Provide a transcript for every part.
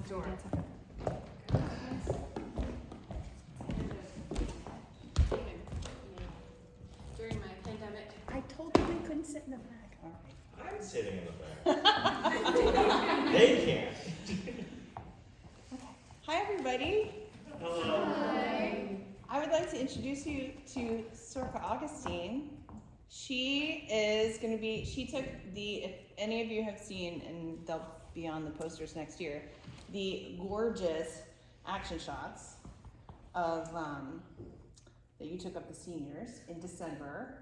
Sure. During my pandemic, I told you we couldn't sit in the back. All right. I'm sitting in the back. They can't. Hi, everybody. Hello. hi. I would like to introduce you to Sorcha Augustine. She took if any of you have seen, and they'll be on the posters next year, the gorgeous action shots of that you took of the seniors in December.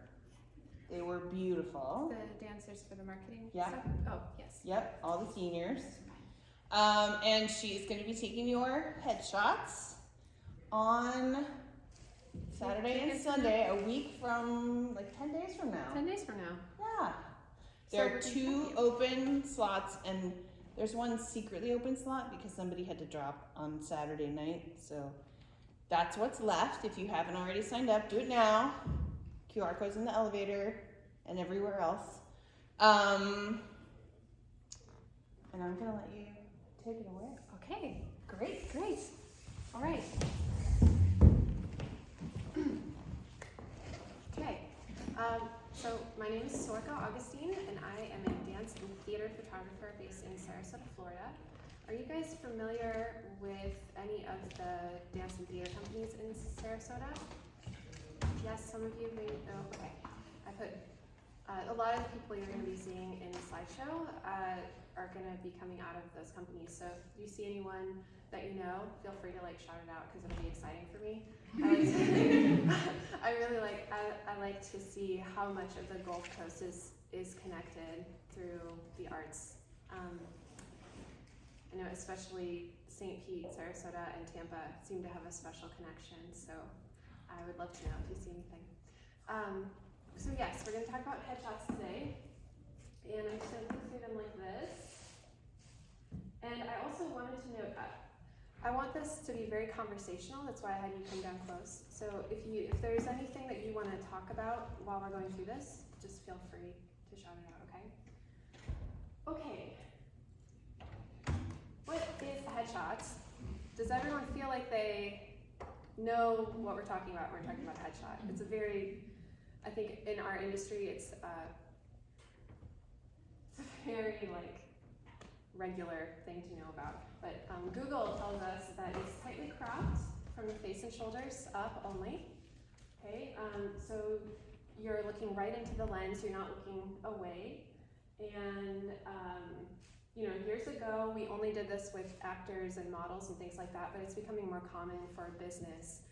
They were beautiful. The dancers for the marketing Yeah. stuff? Oh, yes. Yep, all the seniors. And she's going to be taking your headshots on Saturday and Sunday, a week from, like 10 days from now. 10 days from now. Yeah. There are So 2 open slots, and there's one secretly open slot because somebody had to drop on Saturday night. So that's what's left. If you haven't already signed up, do it now. QR code's in the elevator and everywhere else. And I'm gonna let you take it away. Okay, great. All right. Okay, so my name is Sorcha Augustine, and I am a dance and theater photographer based in Sarasota, Florida. Are you guys familiar with any of the dance and theater companies in Sarasota? Yes, some of you may know. Okay, I put a lot of the people you're going to be seeing in the slideshow are going to be coming out of those companies. So if you see anyone that you know, feel free to shout it out because it'll be exciting for me. I like to see how much of the Gulfcoast is connected through the arts. I know especially St. Pete, Sarasota, and Tampa seem to have a special connection. So I would love to know if you see anything. So yes, we're going to talk about headshots today, and I'm just going to go through them like this. And I also wanted to note, I want this to be very conversational. That's why I had you come down close. So if there's anything that you want to talk about while we're going through this, just feel free to shout it out. Okay. What is headshots? Does everyone feel like they know what we're talking about when we're talking about headshot? It's a very, I think in our industry, it's a very regular thing to know about. But Google tells us that it's tightly cropped from the face and shoulders up only. Okay, so you're looking right into the lens, you're not looking away. And years ago, we only did this with actors and models and things like that, but it's becoming more common for business,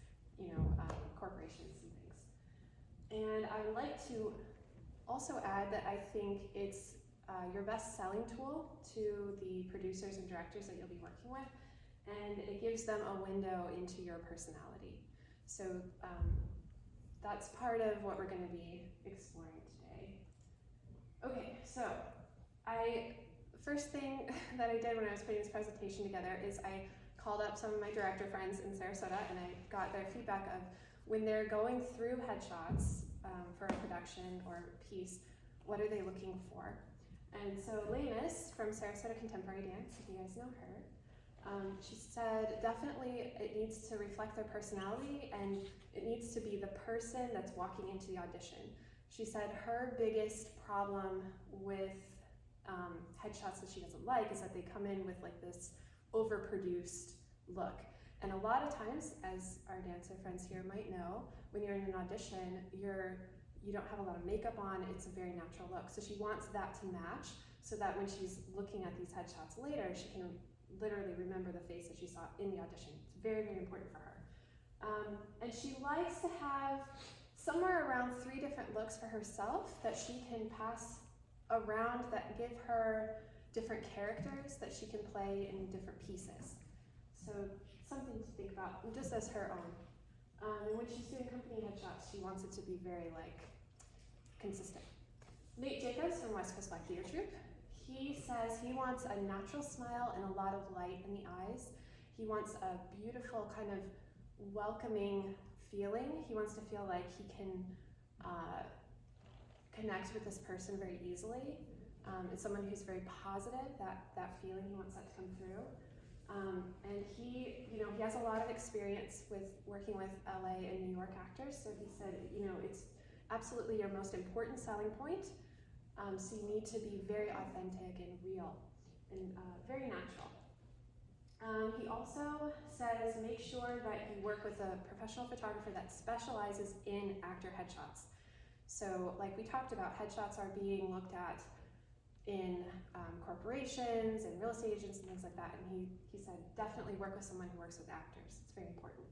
corporations and things. And I would like to also add that I think it's your best selling tool to the producers and directors that you'll be working with, and it gives them a window into your personality. So that's part of what we're going to be exploring today. Okay, so first thing that I did when I was putting this presentation together is I called up some of my director friends in Sarasota, and I got their feedback of when they're going through headshots for a production or piece, what are they looking for? And so Lenis from Sarasota Contemporary Dance, if you guys know her, she said definitely it needs to reflect their personality, and it needs to be the person that's walking into the audition. She said her biggest problem with headshots that she doesn't like is that they come in with this overproduced look. And a lot of times, as our dancer friends here might know, when you're in an audition, you don't have a lot of makeup on, it's a very natural look. So she wants that to match so that when she's looking at these headshots later, she can literally remember the face that she saw in the audition. It's very, very important for her. And she likes to have somewhere around 3 different looks for herself that she can pass around that give her different characters that she can play in different pieces. So something to think about, just as her own. And when she's doing company headshots, she wants it to be very consistent. Nate Jacobs from West Coast Black Theater Troupe, he says he wants a natural smile and a lot of light in the eyes. He wants a beautiful kind of welcoming feeling. He wants to feel like he can connect with this person very easily. It's someone who's very positive, that feeling, he wants that to come through. And he, you know, he has a lot of experience with working with LA and New York actors, so he said, you know, it's absolutely your most important selling point, so you need to be very authentic and real and very natural. He also says make sure that you work with a professional photographer that specializes in actor headshots. So like we talked about, headshots are being looked at in corporations and real estate agents and things like that, and he said definitely work with someone who works with actors. It's very important.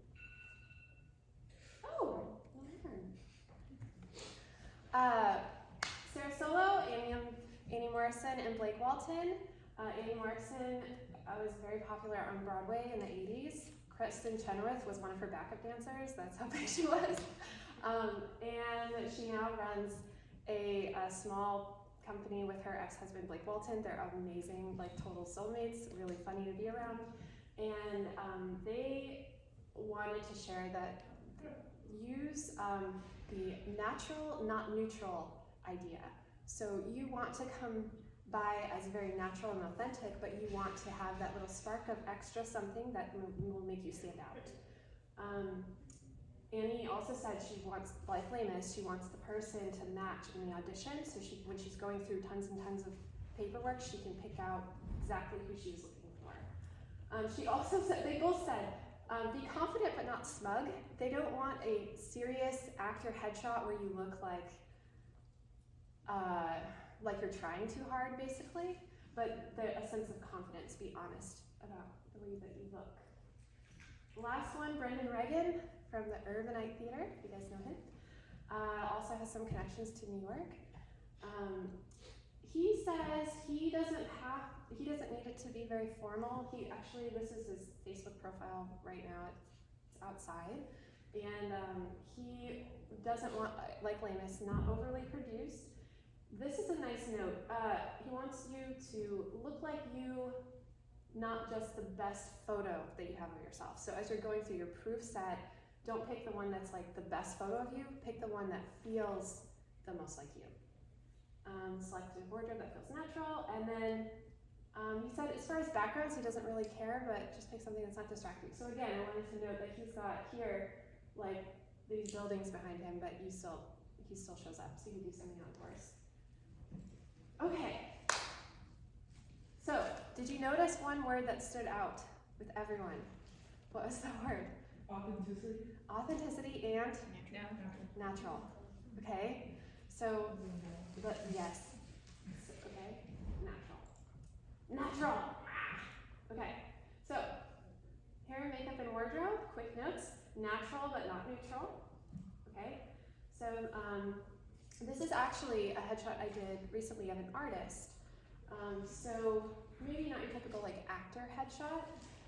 Oh, Sarasota, Annie Morrison, and Blake Walton. Annie Morrison was very popular on Broadway in the 80s. Kristen Chenoweth was one of her backup dancers. That's how big she was. And she now runs a small company with her ex-husband Blake Walton. They're amazing, like total soulmates, really funny to be around. And they wanted to share that use the natural, not neutral idea. So you want to come by as very natural and authentic, but you want to have that little spark of extra something that will make you stand out. Annie also said she wants, like Lamus, she wants the person to match in the audition, so when she's going through tons and tons of paperwork, she can pick out exactly who she's looking for. She also said, they both said, be confident but not smug. They don't want a serious actor headshot where you look like you're trying too hard, basically, but a sense of confidence. Be honest about the way that you look. Last one, Brendan Reagan from the Urbanite Theater, if you guys know him. Also has some connections to New York. He says he doesn't need it to be very formal. This is his Facebook profile right now. It's outside. And he doesn't want, like Lamus, not overly produced. This is a nice note. He wants you to look like you, not just the best photo that you have of yourself. So as you're going through your proof set, don't pick the one that's like the best photo of you, pick the one that feels the most like you. Select a wardrobe that feels natural, and then he said as far as backgrounds, he doesn't really care, but just pick something that's not distracting. So again, I wanted to note that he's got here, like these buildings behind him, but he still shows up, so you can do something outdoors. Okay, so did you notice one word that stood out with everyone? What was the word? Authenticity. Authenticity and natural. Okay, so yes. Okay, natural. Okay, so hair, makeup, and wardrobe. Quick notes: natural but not neutral. Okay, so this is actually a headshot I did recently of an artist. So maybe not your typical like actor headshot,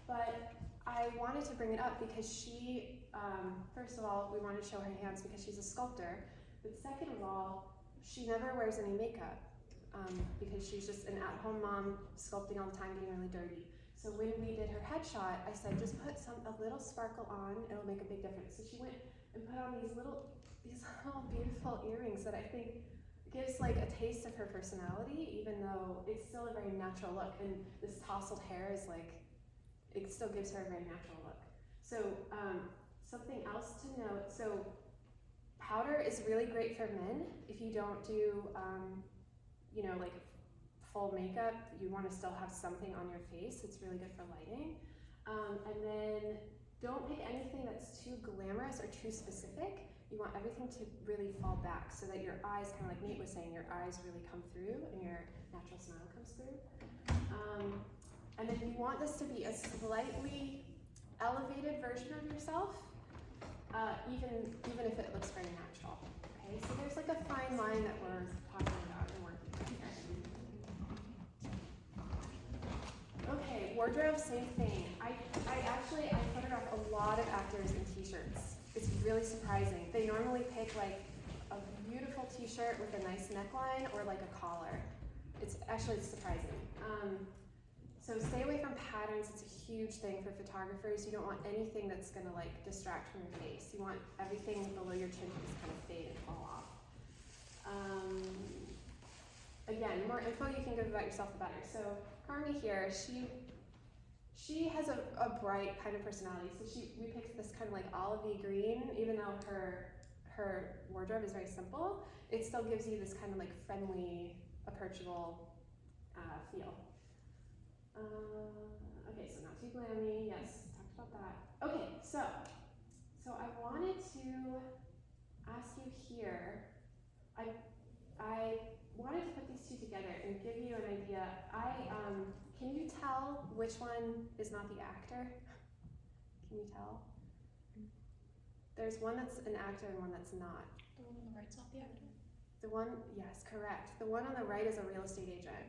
but I wanted to bring it up because she, first of all, we wanted to show her hands because she's a sculptor, but second of all, she never wears any makeup because she's just an at-home mom sculpting all the time, getting really dirty. So when we did her headshot, I said, just put a little sparkle on, it'll make a big difference. So she went and put on these little beautiful earrings that I think gives like a taste of her personality, even though it's still a very natural look. And this tousled hair is like, it still gives her a very natural look. So something else to note, so powder is really great for men. If you don't do, like full makeup, you want to still have something on your face. It's really good for lighting. And then don't pick anything that's too glamorous or too specific. You want everything to really fall back so that your eyes, kind of like Nate was saying, your eyes really come through and your natural smile comes through. And then you want this to be a slightly elevated version of yourself, even if it looks very natural. Okay, so there's like a fine line that we're talking about and working with here. Okay, wardrobe, same thing. I photograph a lot of actors in t-shirts. It's really surprising. They normally pick like a beautiful t-shirt with a nice neckline or like a collar. It's surprising. So stay away from patterns. It's a huge thing for photographers. You don't want anything that's gonna like distract from your face. You want everything below your chin to just kind of fade and fall off. Again, the more info you can give about yourself, the better. So Carmi here, she she has a bright kind of personality. So we picked this kind of like olivey green, even though her wardrobe is very simple, it still gives you this kind of like friendly, approachable feel. Okay, so not too glammy. Yes, talked about that. Okay, so I wanted to ask you here. I wanted to put these two together and give you an idea. Can you tell which one is not the actor? Can you tell? There's one that's an actor and one that's not. The one on the right's not the actor? The one, yes, correct. The one on the right is a real estate agent.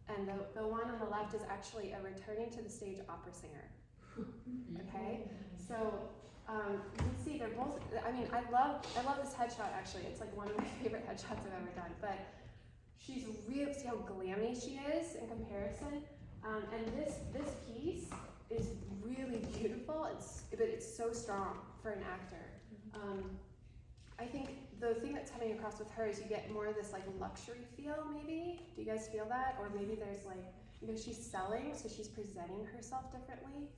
And the one on the left is actually a returning to the stage opera singer. Okay? So, you can see they're both, I mean, I love this headshot actually. It's like one of my favorite headshots I've ever done. But she's really, see how glammy she is in comparison? And this piece is really beautiful, but it's so strong for an actor. I think the thing that's coming across with her is you get more of this like luxury feel maybe. Do you guys feel that? Or maybe there's like, you know, she's selling, so she's presenting herself differently.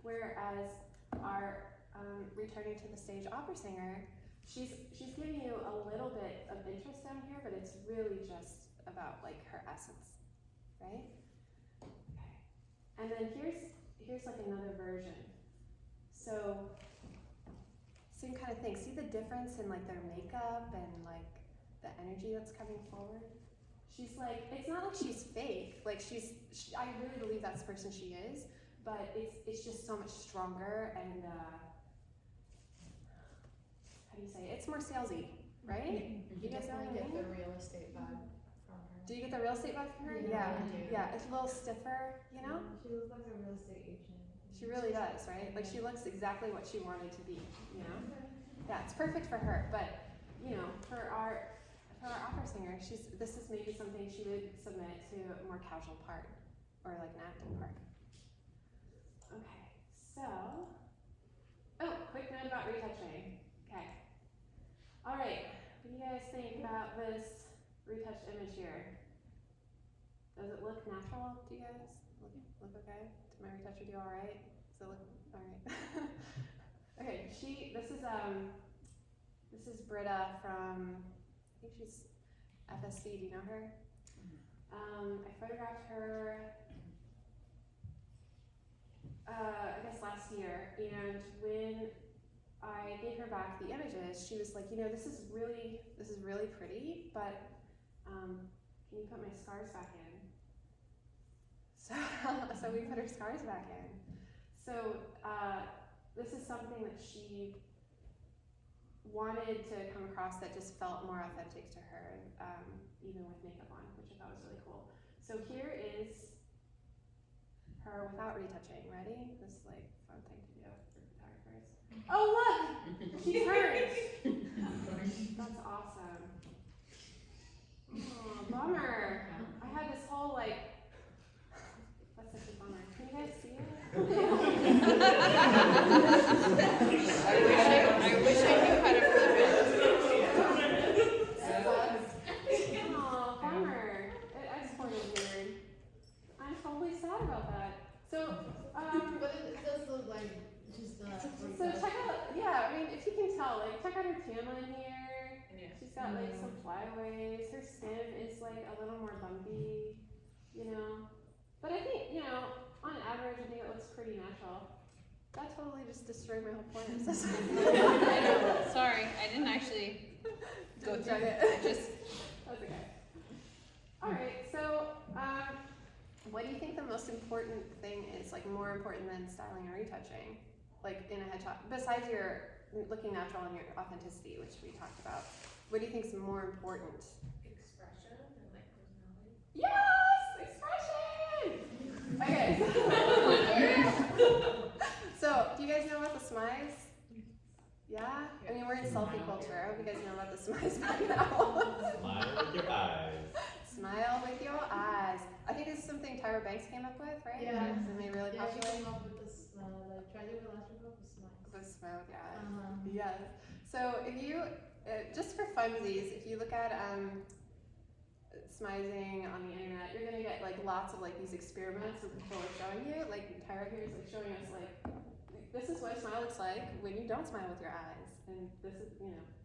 Whereas our returning to the stage opera singer, she's giving you a little bit of interest down here, but it's really just about like her essence, right? Okay. And then here's like another version. So same kind of thing. See the difference in like their makeup and like the energy that's coming forward? She's like, it's not like she's fake. Like I really believe that's the person she is, but it's just so much stronger and how do you say it? It's more salesy, right? You guys know what I definitely get mean? the real estate vibe from her. Do you get the real estate vibe from her? Yeah, I do. Yeah, it's a little stiffer, you know? She looks like a real estate agent. She really does, right? Like she looks exactly what she wanted to be, you know? Yeah, it's perfect for her, but you know, for our opera singer, this is maybe something she would submit to a more casual part or like an acting part. Okay, so quick note about retouching. Okay. All right, what do you guys think about this retouched image here? Does it look natural to you guys? Look okay? Did my retoucher do all right? Does it look all right? Okay, this is Britta from, I think she's FSC. Do you know her? I photographed her, I guess last year, and when I gave her back the images, she was like, you know, this is really pretty, but can you put my scars back in? So we put her scars back in. So this is something that she wanted to come across that just felt more authentic to her, even with makeup on, which I thought was really cool. So here is her without retouching. Ready? This is like fun thing to do for photographers. Oh look! She turned! That's awesome. Oh, bummer. I had this whole like, that's such a bummer. Can you guys see it? I wish I knew how to flip it. Oh, bummer. I just pointed weird. I'm totally sad about that. So, But it does look like just so check out, yeah, I mean, if you can tell, like, check out her tan line here. Yeah. She's got, like, some flyaways. Her skin is, like, a little more bumpy, you know. But I think, you know, on average, I think it looks pretty natural. That totally just destroyed my whole point. I know. Sorry, I didn't actually go Didn't through check it. it. I just That's okay. Alright, so, what do you think the most important thing is, like more important than styling or retouching? Like in a headshot, besides your looking natural and your authenticity, which we talked about, what do you think is more important? expression and like personality. Yes! Expression! Okay. So, do you guys know about the smize? Yeah? I mean, we're in selfie culture. I hope you guys know about the smize by now. Smile with your eyes. Smile with your eyes. I think this is something Tyra Banks came up with, right? Yeah. And made really Yeah, she popular. came up with this, like, try to do the last one with smiles. The smile with your eyes. Uh-huh. Yes. So if you, just for funsies, if you look at smizing on the internet, you're gonna get like lots of like these experiments that people are showing you. Like Kyra here is like showing us like, this is what a smile looks like when you don't smile with your eyes. And this is,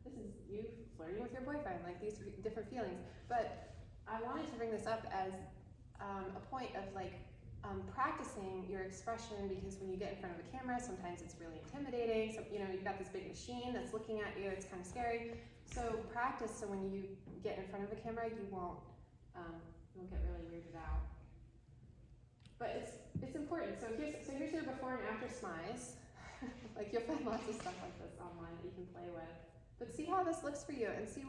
this is you flirting with your boyfriend, like these different feelings. But I wanted to bring this up as a point of like, practicing your expression, because when you get in front of a camera, sometimes it's really intimidating. So, you've got this big machine that's looking at you, it's kind of scary. So practice so when you get in front of a camera, you won't get really weirded out. But it's important. So here's your before and after smiles. Like you'll find lots of stuff like this online that you can play with. But see how this looks for you and see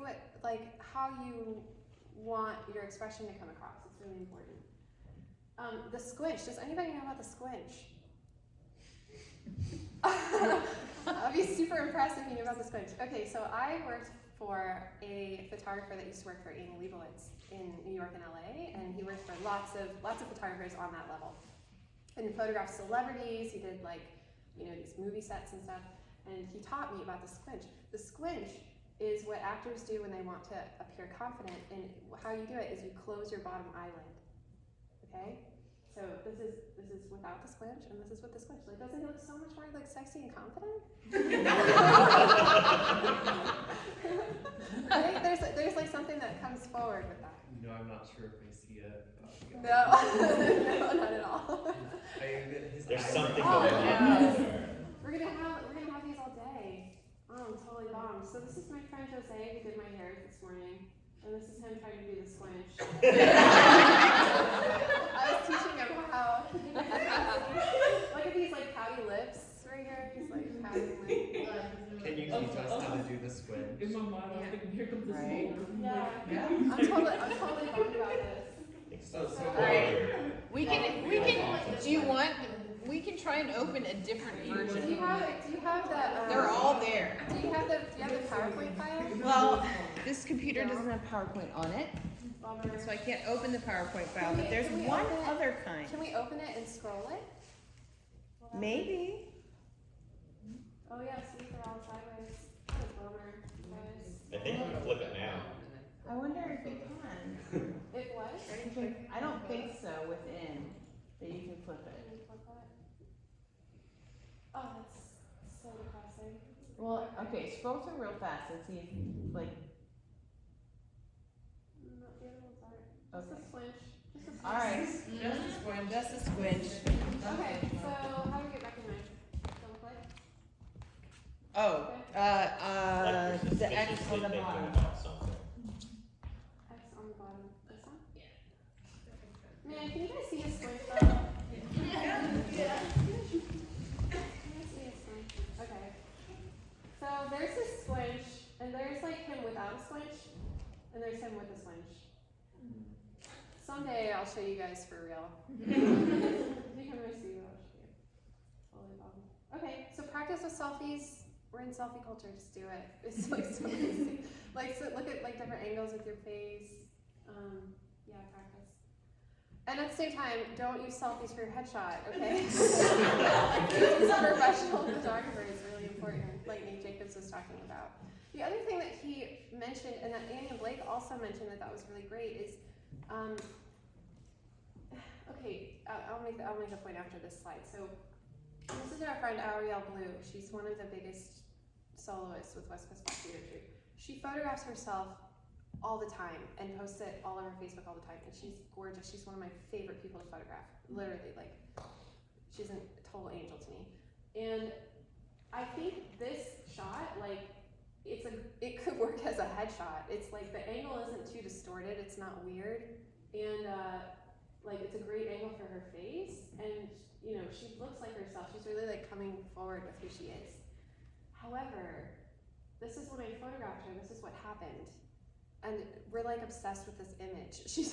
how you want your expression to come across. It's really important. The squinch. Does anybody know about the squinch? I'll be super impressed if you knew about the squinch. Okay, so I worked for a photographer that used to work for Amy Leibovitz in New York and LA, and he worked for lots of photographers on that level. And he photographed celebrities. He did these movie sets and stuff. And he taught me about the squinch. The squinch is what actors do when they want to appear confident, and how you do it is you close your bottom eyelid. Okay? So this is without the squinch, and this is with the squinch. Like, doesn't it look so much more like sexy and confident? Right? There's like something that comes forward with that. I'm not sure if I see it. No, no, not at all. There's something Oh, going on there. We're gonna have these all day. Oh, I'm totally bombed. So this is my friend Jose who did my hair this morning, and this is him trying to do the squinch. I was teaching him how. Look at these like pouty lips right here. He's like pouting like. Can you teach us how to do the squinch? In my mind, I was thinking, here comes the Right. smoke. Yeah. I'm totally bummed about this. So Alright. We can try and open a different Do you version. have the? They're all there. Do you have the PowerPoint file? Well, this computer doesn't have PowerPoint on it, Bummer. so I can't open the PowerPoint file, but there's Can we one open it? other kind. Can we open it and scroll it? Maybe. Oh yeah, see, they're all sideways. What a bummer, guys. I think you can flip it now. I wonder if you can. It was? I don't think so within, that you can flip it. Can you flip that? Oh, that's so depressing. Well, okay, scroll through real fast and see if, like, No, the other ones aren't. Just okay. a squinch. Just a squinch. Alright, just a squinch. Okay, so how do we get back in there? Double click? Oh, Like you're the X suspiciously on the thinking bottom. about something. X on the bottom. This one? Man, can you guys see his squinch though? Yeah. Can you see his squinch? Okay. So there's his squinch, and there's like him without a squinch, and there's him with a squinch. Someday I'll show you guys for real. If you can really see, I'll show you. Totally bummed. Okay, so practice with selfies. We're in selfie culture, just do it. It's like so easy. Like, so look at like different angles with your face. Yeah, practice. And at the same time, don't use selfies for your headshot, okay? Like, use a professional photographer is really important, like Nate Jacobs was talking about. The other thing that he mentioned, and that Annie and Blake also mentioned that was really great, is okay, I'll make a point after this slide. So this is our friend Ariel Blue. She's one of the biggest soloists with West Coast Black Theater Troupe. She photographs herself all the time and posts it all over Facebook all the time. And she's gorgeous. She's one of my favorite people to photograph. Literally, like, she's a total angel to me. And I think this shot, like, it could work as a headshot. It's like the angle isn't too distorted. It's not weird. And like, it's a great angle for her face. And she looks like herself. She's really like coming forward with who she is. However, this is when I photographed her. This is what happened. And we're like obsessed with this image. She's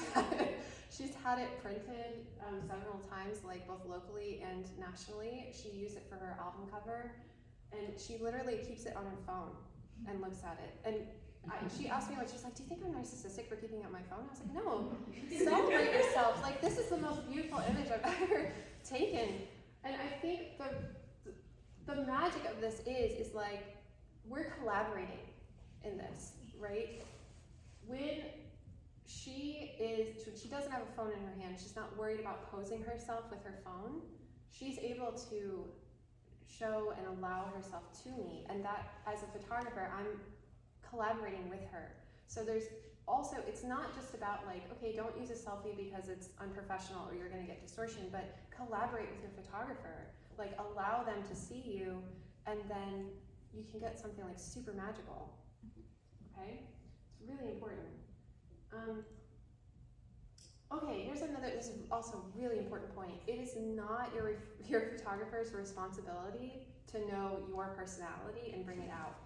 had it printed several times, like both locally and nationally. She used it for her album cover, and she literally keeps it on her phone and looks at it. And she asked me, like, she's like, "Do you think I'm narcissistic for keeping up my phone?" I was like, "No, celebrate yourself. Like, this is the most beautiful image I've ever taken." And I think the magic of this is like, we're collaborating in this, right? When she doesn't have a phone in her hand, she's not worried about posing herself with her phone. she's able to show and allow herself to me, and that as a photographer, I'm collaborating with her. So there's also, it's not just about like, okay, don't use a selfie because it's unprofessional or you're gonna get distortion, but collaborate with your photographer. Like allow them to see you, and then you can get something like super magical, okay? It's really important. Okay, here's another, this is also a really important point. It is not your photographer's responsibility to know your personality and bring it out.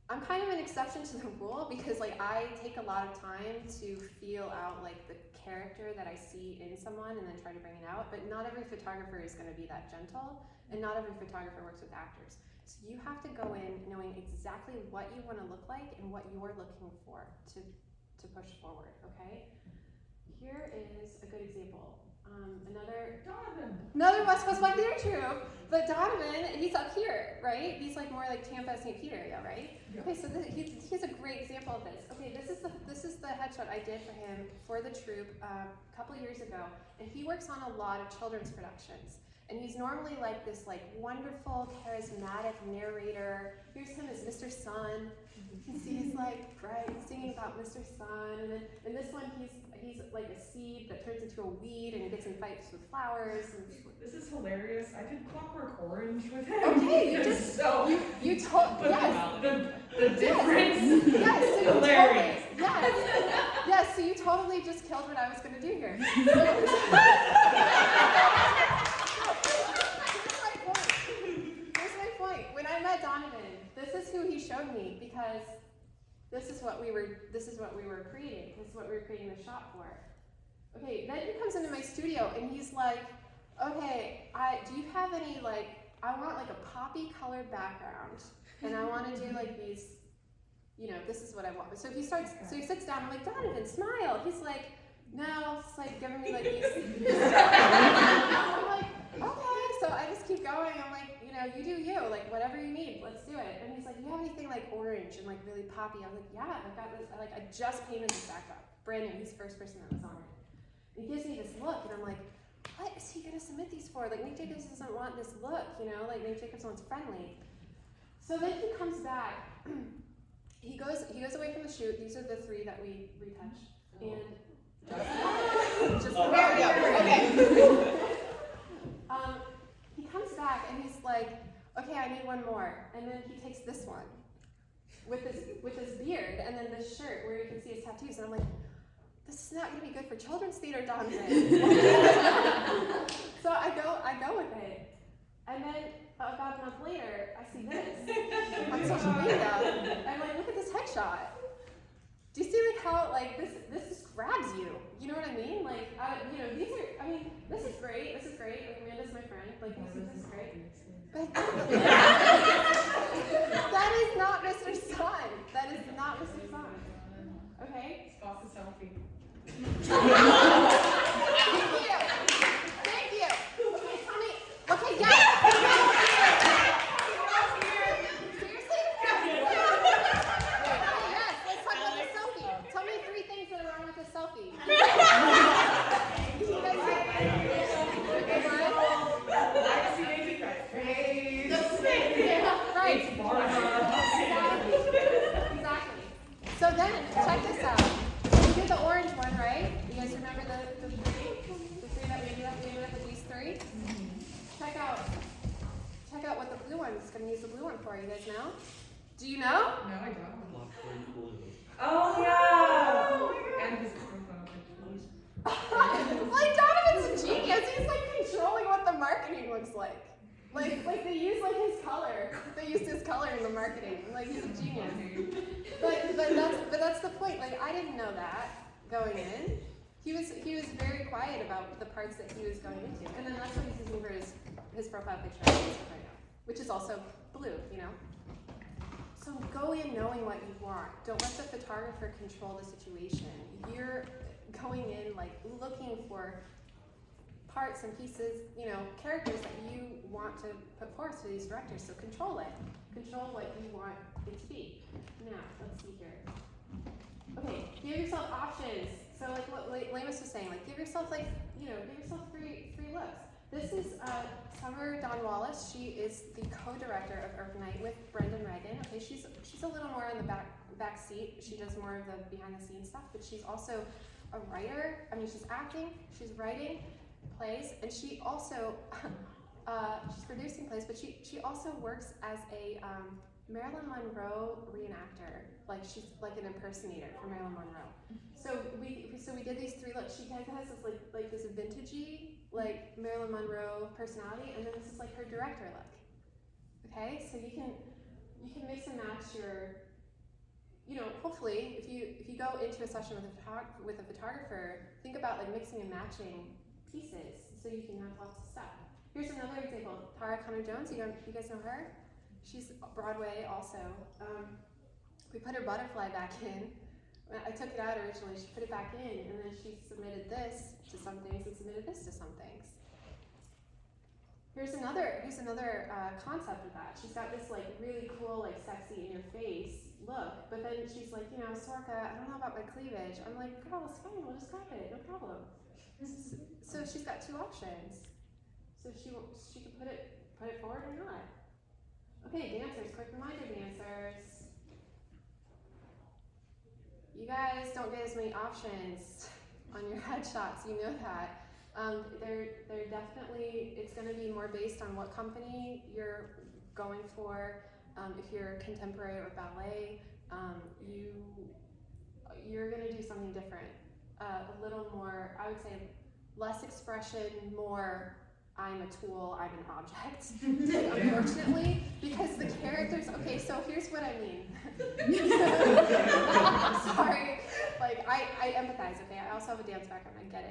I'm kind of an exception to the rule because like I take a lot of time to feel out like the character that I see in someone and then try to bring it out, but not every photographer is going to be that gentle, and not every photographer works with actors. So you have to go in knowing exactly what you want to look like and what you're looking for to push forward, okay? Here is a good example. Another West Coast Black Theater troupe, but Donovan, he's up here, right? He's like more like Tampa, St. Pete area, right? Yeah. Okay, so he's a great example of this. Okay, this is the headshot I did for him for the troupe a couple years ago, and he works on a lot of children's productions. And he's normally like this like wonderful, charismatic narrator. Here's him as Mr. Sun. You can see he's like bright, singing about Mr. Sun, and then in this one he's like a seed that turns into a weed, and he gets in fights with flowers. And this is hilarious. I did Clockwork Orange with him. Okay, you just so you told yes. The difference. Yes, so you hilarious. Yes, so you totally just killed what I was going to do here. Here's my point. When I met Donovan, this is who he showed me because this is what we were creating. This is what we were creating the shot for. Okay, then he comes into my studio and he's like, okay, do you have any like, I want like a poppy colored background, and I want to do like these, you know, this is what I want. So he sits down, I'm like, Donovan, smile. He's like, no, it's like giving me like these. I'm like, okay, so I just keep going. I'm like, you know, you do you, like whatever you need, let's do it. And he's like, you have anything like orange and like really poppy? I was like, yeah, I've got this. I just painted this backdrop, brand new. He's the first person that was on it. And he gives me this look, and I'm like, what is he gonna submit these for? Like Nick Jacobs doesn't want this look, you know? Like Nick Jacobs wants friendly. So then he comes back. He goes away from the shoot. These are the 3 that we retouched. And just there we go. Okay. He comes back and he's like, okay, I need one more. And then he takes this one with his beard and then this shirt where you can see his tattoos. And I'm like, this is not going to be good for children's theater, Donovan. So I go with it. And then about a month later, I see this on social media. I'm like, look at this headshot. Do you see like how like this just grabs you? You know what I mean? Like you know, these are. I mean, this is great. This is great. Like Amanda's my friend. Like this is great. But that is not Mr. Sun. That is not Mr. Sun. Okay. Stop the selfie. Thank you. Okay, tell me. Okay, yes. Exactly. So then, check this out. We did the orange one, right? You guys remember the 3? The 3 that we ended up with these 3? Check out what the blue one is going to use the blue one for. You guys know? Do you know? No, I don't. Blackberry blue. Oh yeah. And his profile pictures. Like Donovan's a genius. He's like controlling what the marketing looks like. Like they use like his color. They used his color in the marketing. Like he's a genius. But that's the point. Like I didn't know that going in. He was very quiet about the parts that he was going into, and then that's what he's using for his profile picture on Facebook right now, which is also blue. You know. So go in knowing what you want. Don't let the photographer control the situation. You're going in like looking for parts and pieces, you know, characters that you want to put forth to these directors. So control it. Control what you want it to be. Now, let's see here. Okay, give yourself options. So like what Lamus was saying, like give yourself like, you know, give yourself three looks. This is Summer Dawn Wallace. She is the co-director of Urbanite with Brendan Regan. Okay, she's a little more in the back seat. She does more of the behind the scenes stuff, but she's also a writer. I mean, she's acting, she's writing plays, and she also she's producing plays, but she also works as a Marilyn Monroe reenactor. Like she's like an impersonator for Marilyn Monroe. So we did these 3 looks. She kind of has this like this vintagey like Marilyn Monroe personality, and then this is like her director look. Okay, so you can mix and match your, you know, hopefully if you go into a session with a photographer, think about like mixing and matching pieces so you can have lots of stuff. Here's another example. Tara Connor-Jones. You guys know her? She's Broadway also. We put her butterfly back in. I took it out originally. She put it back in, and then she submitted this to some things and submitted this to some things. Here's another concept of that. She's got this like really cool, like sexy in your face look, but then she's like, you know, Sorcha, I don't know about my cleavage. I'm like, girl, it's fine. We'll just grab it. No problem. So she's got 2 options. So she can put it forward or not. Okay, dancers, quick reminder, dancers. You guys don't get as many options on your headshots, you know that. They're definitely, it's gonna be more based on what company you're going for. If you're contemporary or ballet, you're gonna do something different. A little more, I would say, less expression, more I'm a tool, I'm an object, like, unfortunately, because the characters, okay, so here's what I mean. Sorry, like, I empathize, okay, I also have a dance background, I get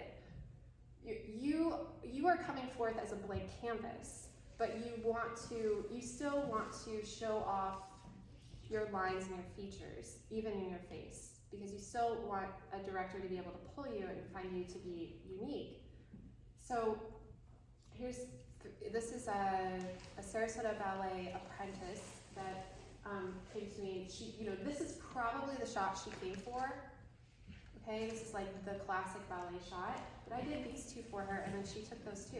it. You are coming forth as a blank canvas, but you still want to show off your lines and your features, even in your face, because you still want a director to be able to pull you and find you to be unique. So, this is a Sarasota ballet apprentice that came to me. This is probably the shot she came for. Okay, this is like the classic ballet shot. But I did these 2 for her, and then she took those 2.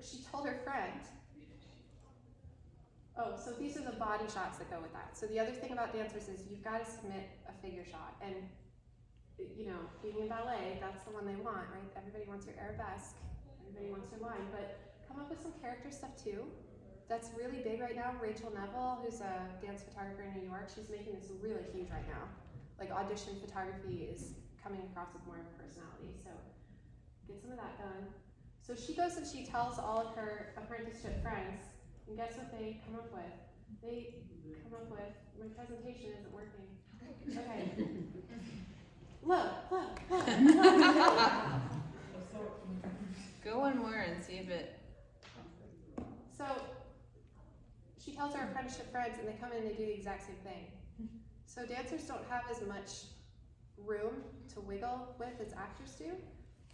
She told her friend. Oh, so these are the body shots that go with that. So the other thing about dancers is you've got to submit a figure shot, and you know, being in ballet, that's the one they want, right? Everybody wants your arabesque, everybody wants your line, but come up with some character stuff too. That's really big right now. Rachel Neville, who's a dance photographer in New York, she's making this really huge right now. Like audition photography is coming across with more of a personality, so get some of that done. So she goes and she tells all of her apprenticeship friends, and guess what they come up with? They come up with, my presentation isn't working. Okay. Look. Go one more and see if it. So she tells her apprenticeship friends, and they come in and they do the exact same thing. So dancers don't have as much room to wiggle with as actors do,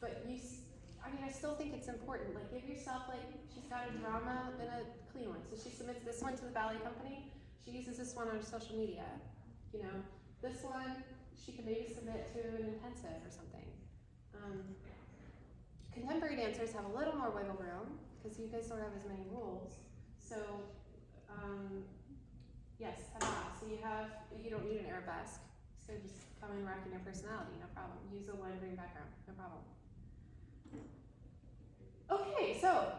but I still think it's important. Like, give yourself, like, she's got a drama and a clean one. So she submits this one to the ballet company. She uses this one on social media. You know, this one she could maybe submit to an intensive or something. Contemporary dancers have a little more wiggle room because you guys don't have as many rules. So, yes, ta-da. So you don't need an arabesque. So just come in rocking your personality, no problem. Use a lime green background, no problem. Okay, so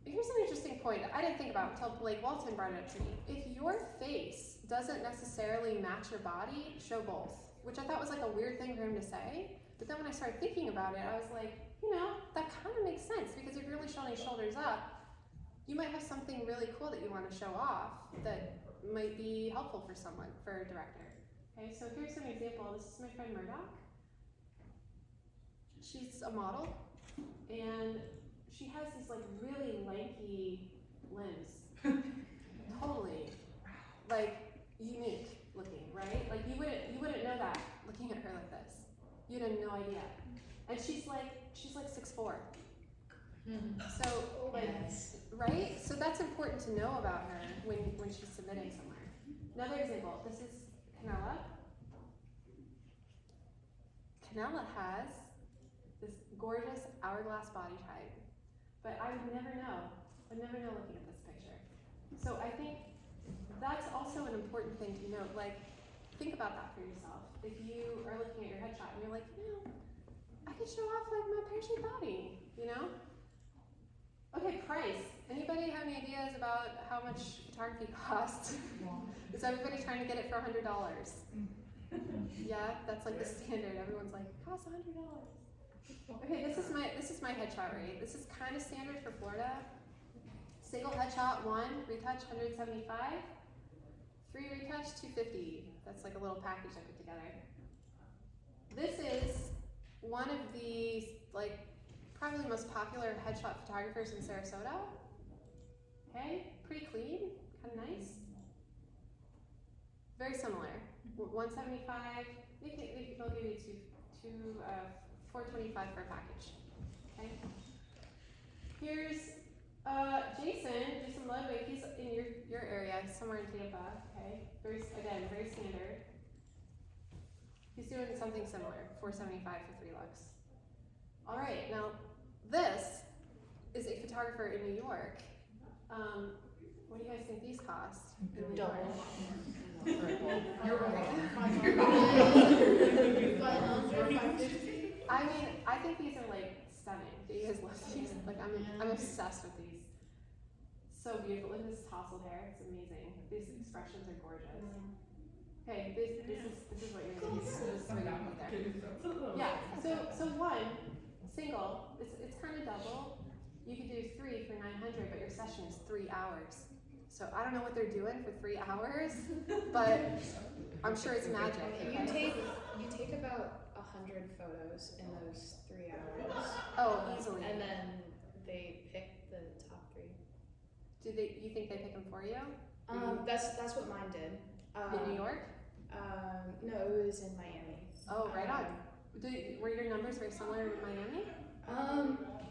here's an interesting point that I didn't think about until Blake Walton brought it up to me. If your face doesn't necessarily match your body, show both, which I thought was like a weird thing for him to say. But then when I started thinking about it, I was like, that kind of makes sense, because if you're only showing shoulders up, you might have something really cool that you want to show off that might be helpful for someone, for a director. Okay, so here's an example. This is my friend Murdoch. She's a model, and she has these like really lanky limbs. Totally, like, unique looking, right? Like you wouldn't know that looking at her like this. You'd have no idea. And she's like 6'4". So like, right? So that's important to know about her when she's submitting somewhere. Another example. This is Canella. Canella has this gorgeous hourglass body type. But I would never know. I'd never know looking at this picture. So I think that's also an important thing to note. Like, think about that for yourself. If you are looking at your headshot and you're like, I could show off like my pear-shaped body, Okay, price. Anybody have any ideas about how much photography costs? Is everybody trying to get it for $100? Yeah, that's like the standard. Everyone's like, costs $100. Okay, this is my headshot rate. This is kind of standard for Florida. Single headshot 1, retouch 175, 3 retouch 250. That's like a little package I put together. This is one of the probably most popular headshot photographers in Sarasota. Okay, pretty clean, kind of nice. Very similar. 175. They'll give you 425 for a package. Okay. Here's Jason Ludwig. He's in your area, somewhere in Tampa. Okay. Very standard. He's doing something similar. 475 for 3 looks. All right. Now this is a photographer in New York. What do you guys think these cost in New York? You're wrong. 550. I mean, I think these are stunning. Do you guys love these? I'm obsessed with these. So beautiful. Look at this tousled hair. It's amazing. These expressions are gorgeous. Okay, this is what you're gonna use. This is what you're gonna put there. Yeah. So one single. It's kind of double. You could do 3 for 900, but your session is 3 hours. So I don't know what they're doing for 3 hours, but I'm sure it's magic. Okay? You take about 100 photos in those 3 hours. Oh, easily. And then they pick the top 3. You think they pick them for you? That's what mine did. In New York? No, it was in Miami. Oh, right on. Were your numbers very similar in Miami?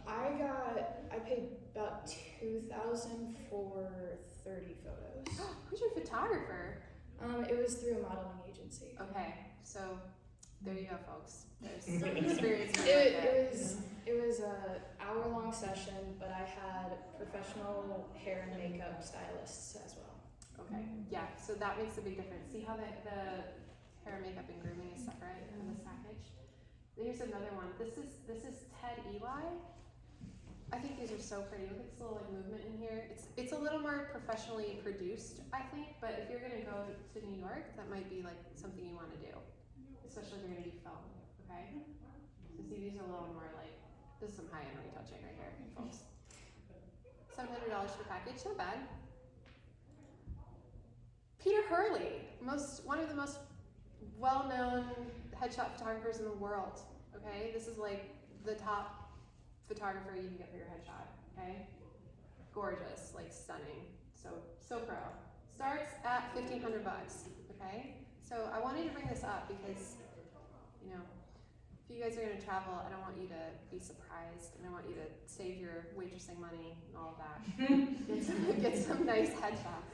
I paid about $2,000 for 30 photos. Who's your photographer? It was through a modeling agency. Okay, so there you go, folks. There's some experience. It was a hour-long session, but I had professional hair and makeup stylists as well. Okay, yeah, so that makes a big difference. See how the hair, makeup, and grooming is separate in this package? Then here's another one. This is Ted Eli. I think these are so pretty. Look at this little movement in here. It's a little more professionally produced, I think, but if you're gonna go to New York, that might be something you want to do, especially if you're gonna do film. Okay. So see, these are a little more this is some high-end retouching right here, folks. $700 for package, not bad. Peter Hurley, one of the most well-known headshot photographers in the world. Okay, this is the top photographer you can get for your headshot. Okay, gorgeous, stunning. So pro. Starts at $1,500. Okay, so I wanted to bring this up because if you guys are gonna travel, I don't want you to be surprised, and I want you to save your waitressing money and all of that. Get some nice headshots.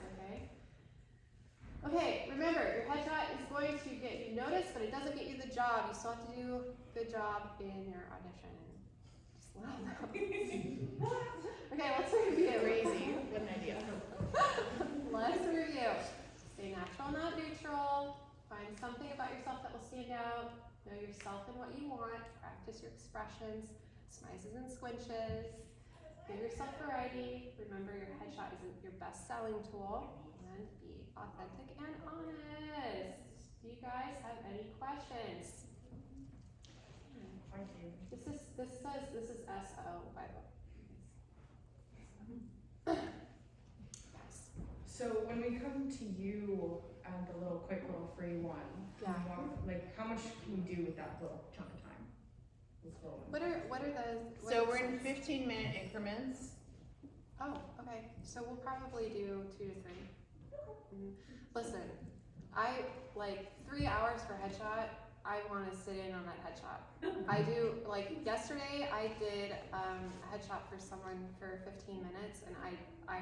Okay, remember, your headshot is going to get you noticed, but it doesn't get you the job. You still have to do a good job in your audition. Just let them know. Okay, let's review. Crazy. What an idea. Let's review. Stay natural, not neutral. Find something about yourself that will stand out. Know yourself and what you want. Practice your expressions, smizes and squinches. Give yourself variety. Remember, your headshot isn't your best selling tool. And be authentic and honest. Do you guys have any questions? Thank you. This is SO, by the way. Yes. So when we come to you and the quick little free one, Yeah. how much can we do with that little chunk of time? What are the? So we're in 15-minute increments. Oh, okay. So we'll probably do 2 to 3. Listen, I 3 hours for headshot. I want to sit in on that headshot. I do yesterday. I did a headshot for someone for 15 minutes, and I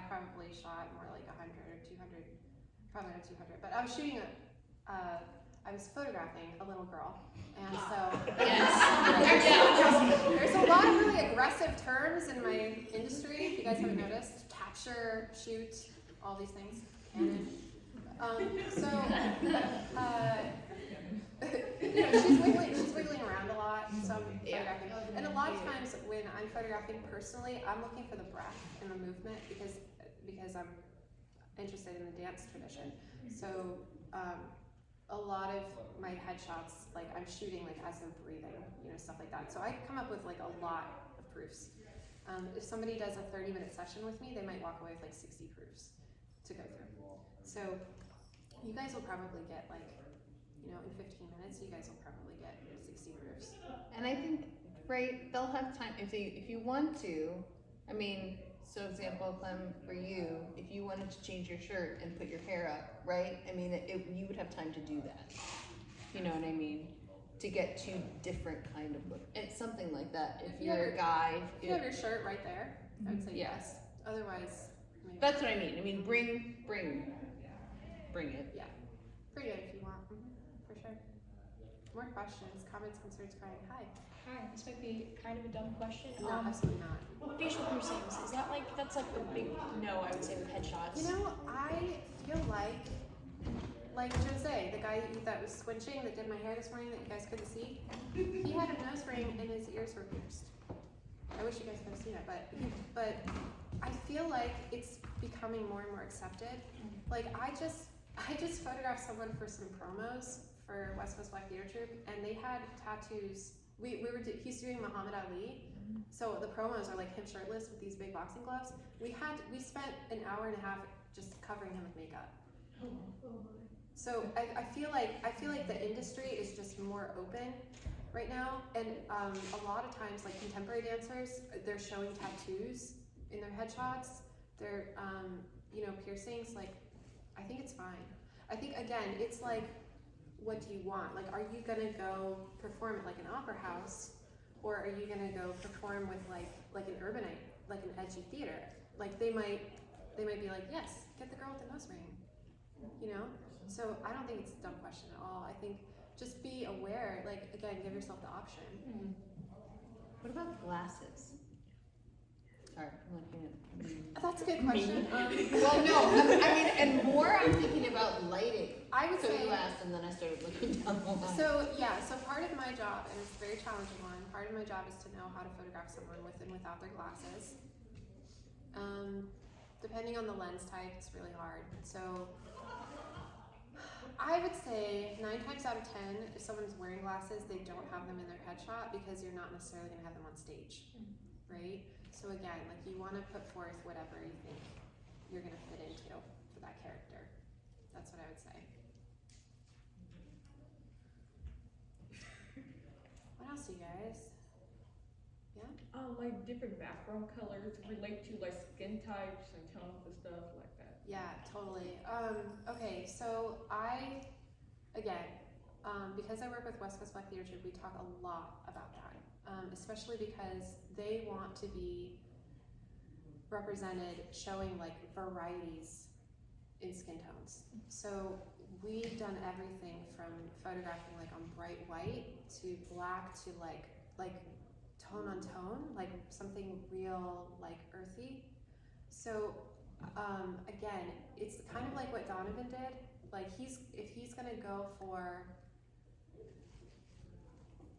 probably shot more 100 or 200, probably not 200. But I was shooting a I was photographing a little girl, and so Yes. there's a lot of really aggressive terms in my industry. If you guys haven't noticed, capture, shoot, all these things, Canon. She's wiggling around a lot, so I'm photographing. And a lot of times when I'm photographing personally, I'm looking for the breath and the movement because I'm interested in the dance tradition. So a lot of my headshots, like I'm shooting like as they're breathing, stuff like that. So I come up with like a lot of proofs. If somebody does a 30-minute session with me, they might walk away with like 60 proofs to go through. So you guys will probably get like, in 15 minutes, you guys will probably get 60 proofs. And I think, right, they'll have time, if you want to, so example, Clem, for you, if you wanted to change your shirt and put your hair up, right? You would have time to do that. You know what I mean? To get two different kind of look. It's something like that. If you're a guy. If you have your shirt right there, I would say yes. Otherwise, maybe. That's what I mean. Bring it. Yeah. Bring it if you want. For sure. More questions, comments, concerns, crying. Hi. Hi, this might be kind of a dumb question. No, absolutely not. Facial piercings, that's like a big no, I would say, with headshots. I feel like Jose, the guy that was squinching, that did my hair this morning that you guys couldn't see, he had a nose ring and his ears were pierced. I wish you guys could have seen it, but I feel like it's becoming more and more accepted. Like I just photographed someone for some promos for West Coast Black Theater Troupe, and they had tattoos. He's doing Muhammad Ali, so the promos are like him shirtless with these big boxing gloves. We spent an hour and a half just covering him with makeup. So I feel like the industry is just more open right now, and a lot of times, like contemporary dancers, they're showing tattoos in their headshots. They're piercings. Like, I think it's fine. I think again, it's like, what do you want? Like, are you gonna go perform at like an opera house, or are you gonna go perform with like an urbanite, like an edgy theater? Like they might be like, yes, get the girl with the nose ring, So I don't think it's a dumb question at all. I think just be aware. Like again, give yourself the option. What about glasses? Sorry, I'm looking at. That's a good question. Well, no, and more I'm thinking about lighting. I would So say. you asked, and then I started looking down the line. So part of my job, and it's a very challenging one, part of my job is to know how to photograph someone with and without their glasses. Depending on the lens type, it's really hard. So I would say 9 times out of 10, if someone's wearing glasses, they don't have them in their headshot because you're not necessarily gonna have them on stage, right? So again, like you wanna put forth whatever you think you're gonna fit into for that character. That's what I would say. What else, you guys? Yeah? Like different background colors relate to like skin types and tones and stuff like that. Yeah, totally. Okay, so because I work with West Coast Black Theater Troupe, we talk a lot about that, especially because they want to be represented showing like varieties in skin tones. So we've done everything from photographing like on bright white to black to like tone on tone, like something real like earthy. So again, it's kind of like what Donovan did. Like if he's gonna go for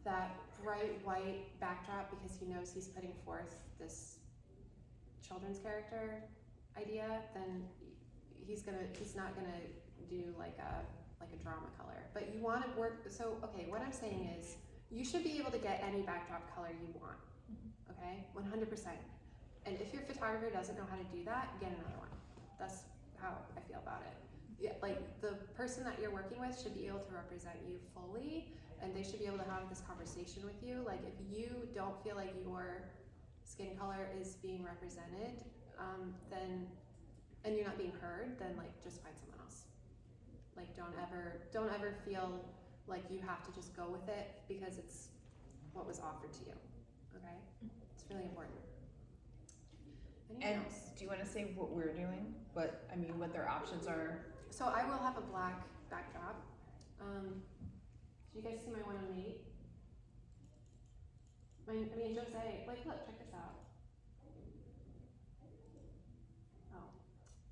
that bright white backdrop because he knows he's putting forth this children's character idea, then he's not gonna do like a drama color. But you want to work. So okay, what I'm saying is you should be able to get any backdrop color you want. Okay, 100%. And if your photographer doesn't know how to do that, get another one. That's how I feel about it. Yeah, like the person that you're working with should be able to represent you fully, and they should be able to have this conversation with you. Like if you don't feel like your skin color is being represented, and you're not being heard, then like just find someone else. Like don't ever feel like you have to just go with it because it's what was offered to you. Okay, it's really important. Anything else? Do you want to say what we're doing? What their options are? So I will have a black backdrop. Do you guys see my one on Nate? Jose, like, look, check this out. Oh,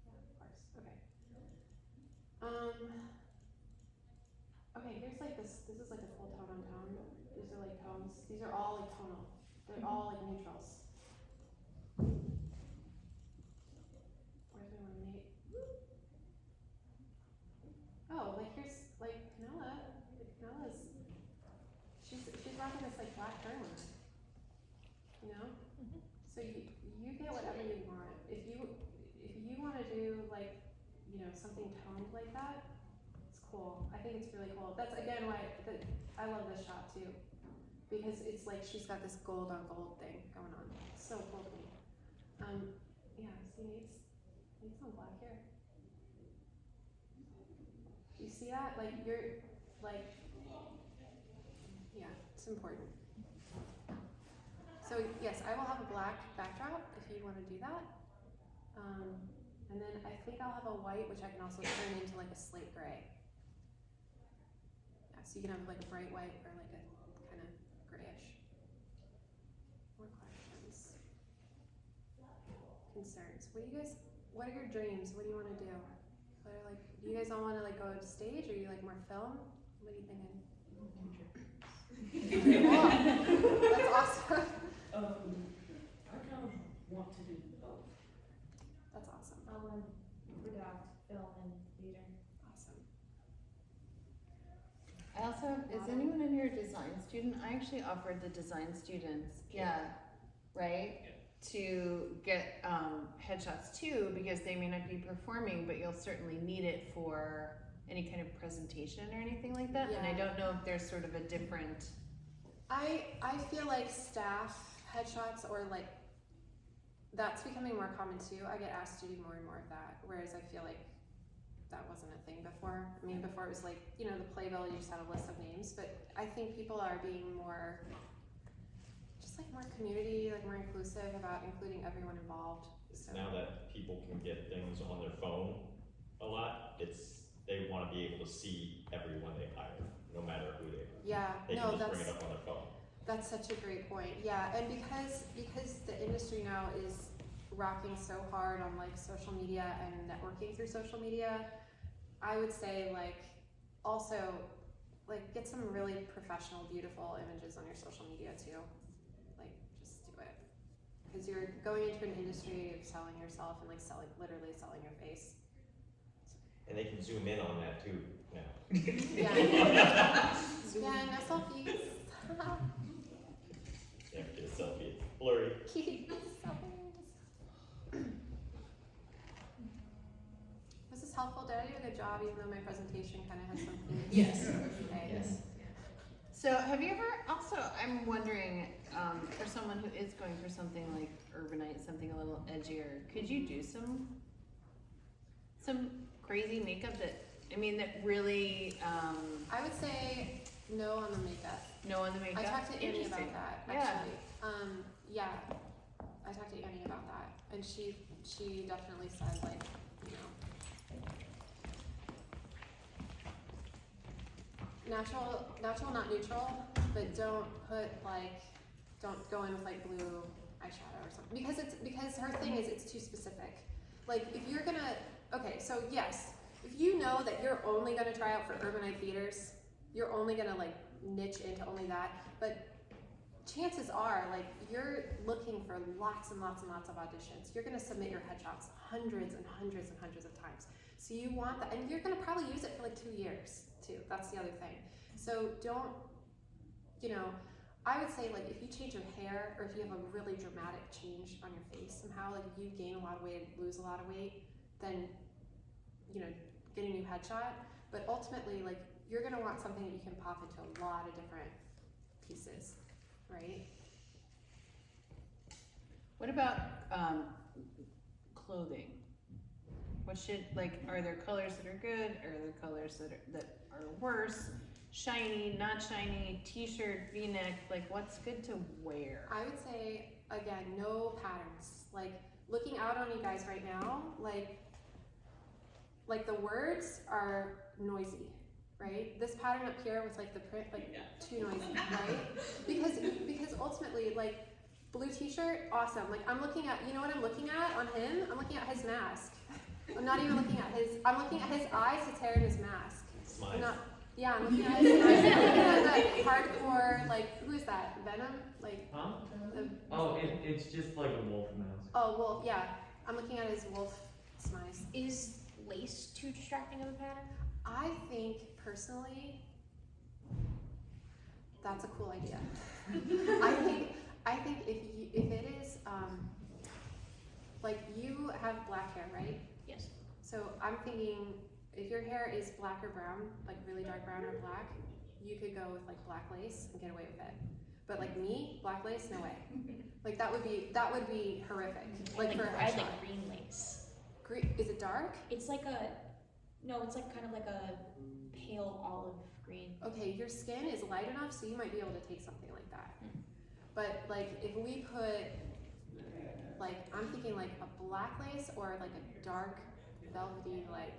yeah, of course, okay. Okay, here's like this is like a full tone on tone. These are like tones, these are all like tonal. They're all like neutrals. Where's my one, Nate? Oh, like here's, like, Canella, Canella's, she's rocking this like black turtleneck. You know? So you get whatever you want. If you want to do like, you know, something toned like that, it's cool. I think it's really cool. That's again why I love this shot too, because it's like she's got this gold on gold thing going on. It's so cool to me. Yeah. See, Nate's on black hair. You see that? Like you're like, yeah, it's important. So yes, I will have a black backdrop if you want to do that. And then I think I'll have a white, which I can also turn into like a slate gray. Yeah, so you can have like a bright white or like a kind of grayish. More questions? Concerns? What are your dreams? What do you want to do? What are like, do you guys all want to like go to stage, or you like more film? What are you thinking? That's awesome. I kind of want to do both. That's awesome. Product, film, and theater. Awesome. I also have, is anyone in here a design student? I actually offered the design students, right? To get headshots too, because they may not be performing, but you'll certainly need it for any kind of presentation or anything like that. And I Yeah. don't know if there's sort of a different. I feel like staff headshots, or like, that's becoming more common too. I get asked to do more and more of that, whereas I feel like that wasn't a thing before. I mean, before it was like, you know, the playbill, you just had a list of names, but I think people are being more, just like more community, like more inclusive about including everyone involved. So Now that people can get things on their phone a lot, they want to be able to see everyone they hire, no matter who they are. yeah, They no, can just bring that's it up on their phone. that's such a great point. Yeah, and because the industry now is rocking so hard on like social media and networking through social media, I would say like also like get some really professional, beautiful images on your social media too. Like just do it, because you're going into an industry of selling yourself and like literally selling your face. And they can zoom in on that too now. Yeah, yeah, no selfies. Yeah, get a selfie, it's blurry. Keep selfies. Was this helpful? Did I do a good job, even though my presentation kind of has some themes? Yes. Okay. Yes. So have you ever, also, I'm wondering, for someone who is going for something like urbanite, something a little edgier, could you do some crazy makeup that really, I would say no on the makeup. no on the makeup? I talked to Annie about Interesting. that, Yeah. actually. Yeah, I talked to Annie about that, and she definitely said, like, you know, natural, not neutral, but don't go in with like blue eyeshadow or something, because her thing is it's too specific. Like if you're gonna, okay, so yes, if you know that you're only gonna try out for urbanite theaters, you're only gonna like niche into only that, but chances are, like, you're looking for lots and lots and lots of auditions. You're gonna submit your headshots hundreds and hundreds and hundreds of times. So you want that, and you're gonna probably use it for like 2 years too. That's the other thing. So don't, you know, I would say like if you change your hair, or if you have a really dramatic change on your face somehow, like if you gain a lot of weight, lose a lot of weight, then, you know, get a new headshot. But ultimately, like, you're gonna want something that you can pop into a lot of different pieces, right? What about clothing? What should, like, are there colors that are good? Are there colors that are worse? Shiny, not shiny, t-shirt, v-neck, like what's good to wear? I would say, again, no patterns. Like, looking out on you guys right now, like the words are noisy. right? This pattern up here with like the print, like too noisy, right? Because ultimately, like blue t-shirt, awesome. Like I'm looking at, you know what I'm looking at on him? I'm looking at his mask. I'm not even looking at his, I'm looking at his eyes, his hair, and his mask. I'm not, yeah, I'm looking at his eyes. I'm looking at that hardcore, like, who is that? Venom? Like, Huh? the, It's just like a wolf mask. oh, wolf, yeah. I'm looking at his wolf smize. Is lace too distracting of a pattern? I think, personally, that's a cool idea. I think if it is, like you have black hair, right? Yes. So I'm thinking if your hair is black or brown, like really dark brown or black, you could go with like black lace and get away with it. But like me, black lace, no way. Like that would be horrific. Like for a I headshot. like green lace. Green, is it dark? It's like it's like kind of like a pale olive green. Okay, your skin is light enough, so you might be able to take something like that. But like if we put, like I'm thinking like a black lace or like a dark velvety like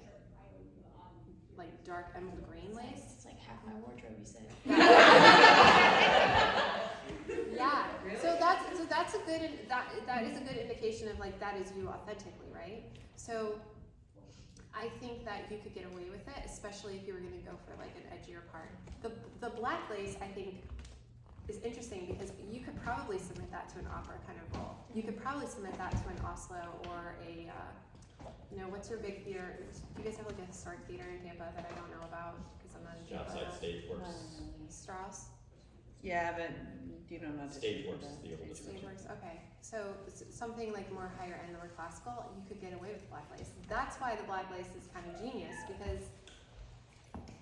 dark emerald green lace. It's like half my wardrobe, you said. Yeah. So that's a good that is a good indication of like that is you authentically, right? So I think that you could get away with it, especially if you were gonna go for like an edgier part. The black lace I think is interesting because you could probably submit that to an opera kind of role. You could probably submit that to an Oslo or a what's your big theater? Do you guys have like a historic theater in Tampa that I don't know about because I'm not in Tampa? Outside Stageworks. Strauss. Yeah, but you don't know. Stageworks is the oldest. Stageworks. Okay, so something like more higher end, more classical, you could get away with black lace. That's why the black lace is kind of genius because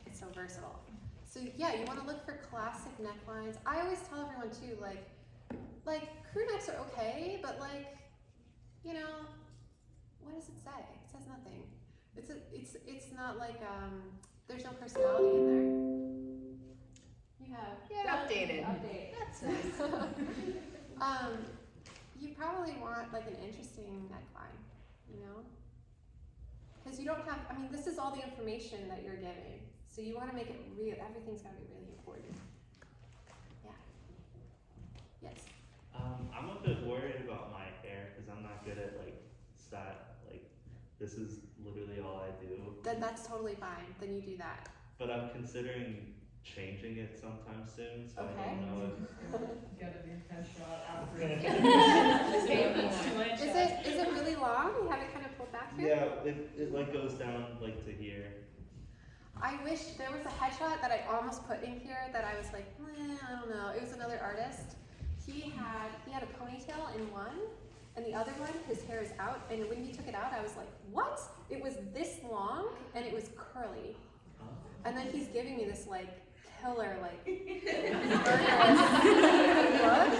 it's so versatile. So yeah, you want to look for classic necklines. I always tell everyone too, like crew necks are okay, but like, what does it say? It says nothing. It's not like there's no personality in there. You have Updated. Update. That's it. You probably want like an interesting neckline, because you don't have. I mean, this is all the information that you're giving, so you want to make it real. Everything's got to be really important. Yeah. Yes. I'm a bit worried about my hair because I'm not good at this is literally all I do. Then that's totally fine. Then you do that. But I'm considering changing it sometime soon, so Okay. I don't know if Get a new headshot after. Is it really long? You have it kind of pulled back here? yeah, it like goes down like to here. I wish there was a headshot that I almost put in here that I was like, I don't know. It was another artist. He had a ponytail in one, and the other one, his hair is out. And when he took it out, I was like, what? It was this long, and it was curly. And then he's giving me this like killer murderous look.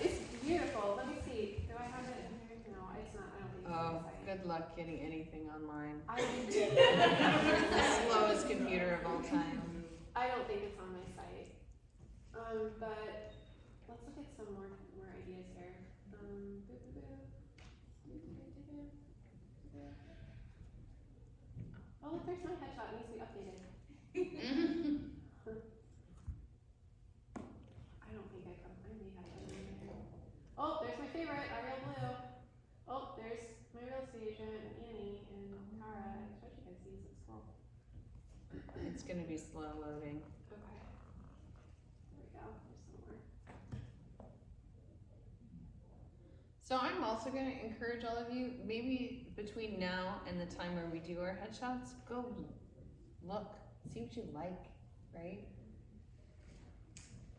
It's beautiful. Let me see. Do I have it in here? No, it's not. I don't think it's on the site. Good luck getting anything online. I The slowest computer of all time. I don't think it's on my site. But let's look at some more ideas here. Oh, look, there's my headshot. It needs to be updated. I don't think I may have it in there. Oh, there's my favorite, Ariel Blue. Oh, there's my real estate agent, Annie, and Tara. I expect you guys to use this cool. It's gonna be slow loading. Okay. There we go. There's some more. So I'm also gonna encourage all of you, maybe between now and the time where we do our headshots, go look, see what you like, right?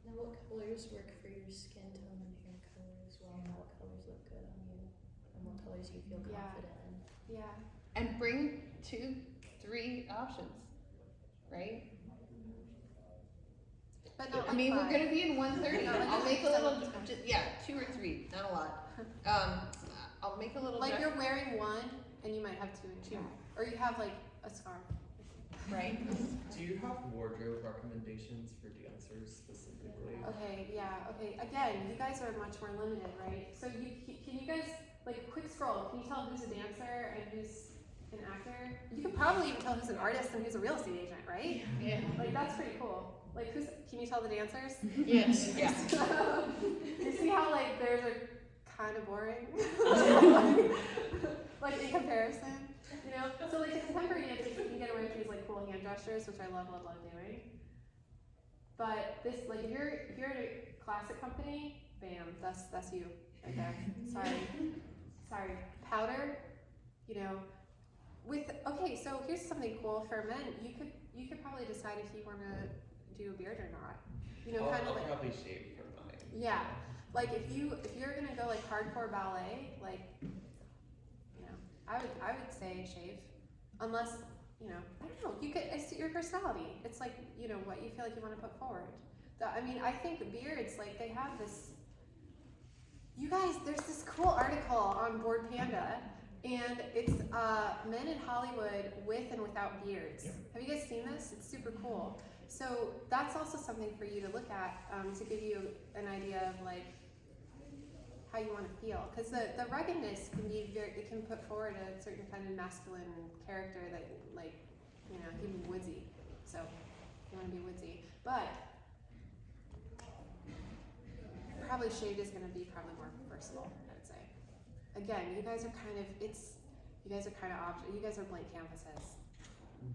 Now, what colors work for your skin tone and hair color as well? And what colors look good on you? And what colors you feel confident in? Yeah. And bring 2, 3 options, right? But not I mean, like we're gonna be in 1:30. Not like I'll make a five. little, 2 or 3, not a lot. I'll make a little. like you're wearing one, and you might have 2 in your back. Or you have like a scarf. right? Do you have wardrobe recommendations for dancers specifically? Okay, yeah, okay. Again, you guys are much more limited, right? So can you guys, like, quick scroll, can you tell who's a dancer and who's an actor. You could probably even tell who's an artist and who's a real estate agent, right? Yeah. Like that's pretty cool. Like can you tell the dancers? Yes. Yeah. You see how like theirs are kind of boring? Like in comparison, you know? So like the contemporary dancers, you can get away with these like cool hand gestures, which I love doing. But this, like if you're at a classic company, bam, that's you right there. Sorry. Powder, you know, okay, so here's something cool for men. You could probably decide if you want to do a beard or not. You know, kind of I'll like probably shave for mine. yeah, like if you're gonna go like hardcore ballet, like you know, I would say shave, unless you know, I don't know. It's your personality. It's like you know what you feel like you want to put forward. I mean, I think beards like they have this. You guys, there's this cool article on Board Panda, and it's men in Hollywood with and without beards. Yeah. Have you guys seen this? It's super cool. So that's also something for you to look at to give you an idea of like how you want to feel. Because the ruggedness can be it can put forward a certain kind of masculine character that like, you know, even woodsy. So you want to be woodsy. But probably shaved is going to be probably more versatile, I would say. Again, you guys are kind of blank canvases,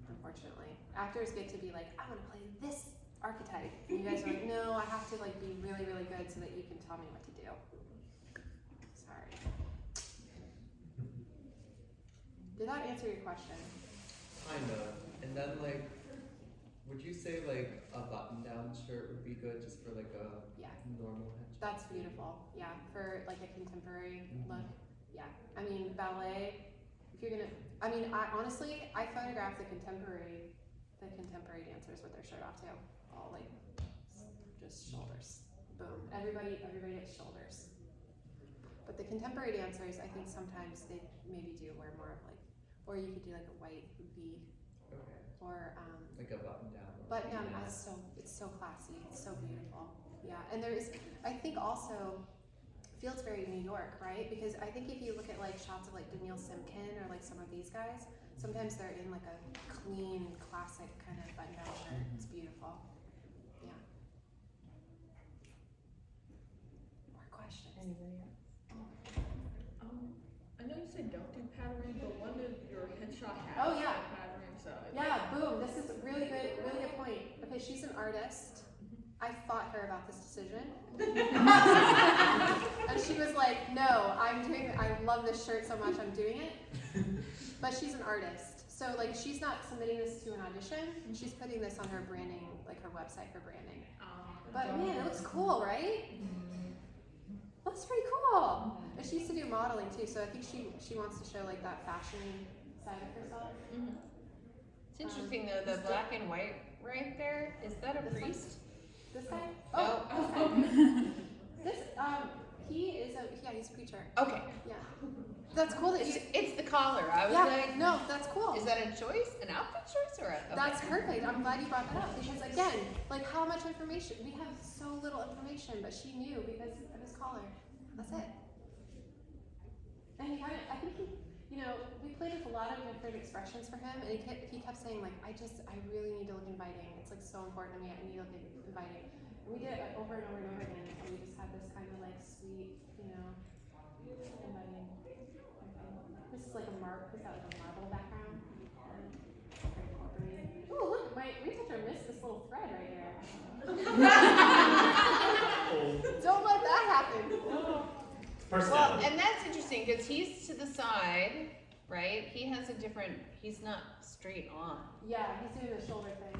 unfortunately. Actors get to be like, I want to play this archetype. And you guys are like, no, I have to like be really, really good so that you can tell me what to do. Sorry. Did that answer your question? Kind of. And then like, would you say like a button-down shirt would be good just for like a normal headshot? That's beautiful. Yeah, for like a contemporary look. Yeah, I mean ballet. If you're gonna, I mean, I photograph the contemporary dancers with their shirt off too. All like just shoulders. Boom. Everybody gets shoulders. But the contemporary dancers, I think sometimes they maybe do wear more of like, or you could do like a white V. Okay. Or like a button-down. button-down. It's so classy. It's so beautiful. Yeah, and I think also feels very New York, right? Because I think if you look at like shots of like Daniil Simkin or like some of these guys, sometimes they're in like a clean, classic kind of button-down shirt. It's beautiful. Yeah. More questions? Anybody else? I know you said don't do patterning, but one of your headshot has Oh, yeah. patterning, so. Yeah, boom. This is a really good point. Okay, she's an artist. I fought her about this decision. And she was like, no, I love this shirt so much, I'm doing it. But she's an artist. So like she's not submitting this to an audition. She's putting this on her branding, like her website for branding. But man, it looks cool, right? Looks pretty cool. And she used to do modeling too, so I think she wants to show like that fashion side of herself. It's interesting though, the black and white right there, is that a priest? This guy? Oh. This, he's a preacher. Okay. Yeah. That's cool that you, It's the collar. I was yeah, like, no, that's cool. is that a choice? An outfit choice or a? Okay. That's perfect. I'm glad you brought that up because again, like how much information? We have so little information, but she knew because of his collar. That's it. And he I think you know, we played with a lot of different expressions for him, and he kept saying like, I really need to look inviting. It's like so important to me. I need to look inviting. And we did it over and over and over again, and we just had this kind of like sweet, you know, inviting. This is like a marble. This got like a marble background. Oh look, my researcher missed this little thread right here. Don't let that happen. Well, and that's interesting because he's to the side, right? He has a different. He's not straight on. Yeah, he's doing the shoulder thing.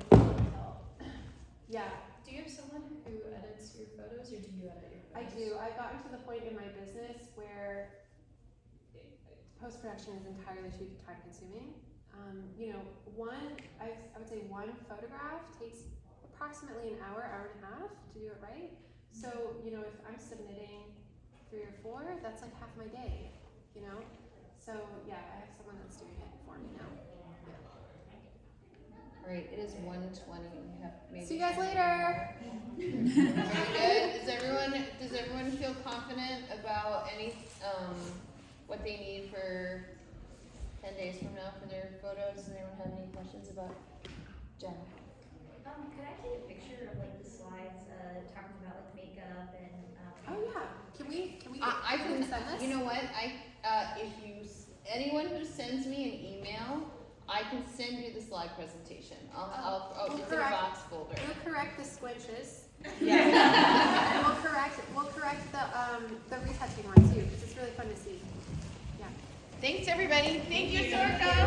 Yeah. Do you have someone who edits your photos, or do you edit your I photos? do. I've gotten to the point in my business where post-production is entirely too time-consuming. You know, I would say one photograph takes approximately an hour and a half to do it right. So, you know, if I'm submitting 3 or 4, that's like half my day, you know? So, yeah, I have someone that's doing it for me now. All right, it is 1:20. We have maybe. See you guys later. Very good. Does everyone feel confident about any what they need for 10 days from now for their photos. Does anyone have any questions about Jen? Could I take a picture of like the slides, talking about like makeup and, Oh yeah, can we I can send this? You know what? Anyone who sends me an email, I can send you the slide presentation. We'll It's in a correct- box folder. We'll correct the squinches. Yeah. And we'll correct the retouching one too, because it's really fun to see. Yeah. Thanks, everybody. Thank you, Sorcha.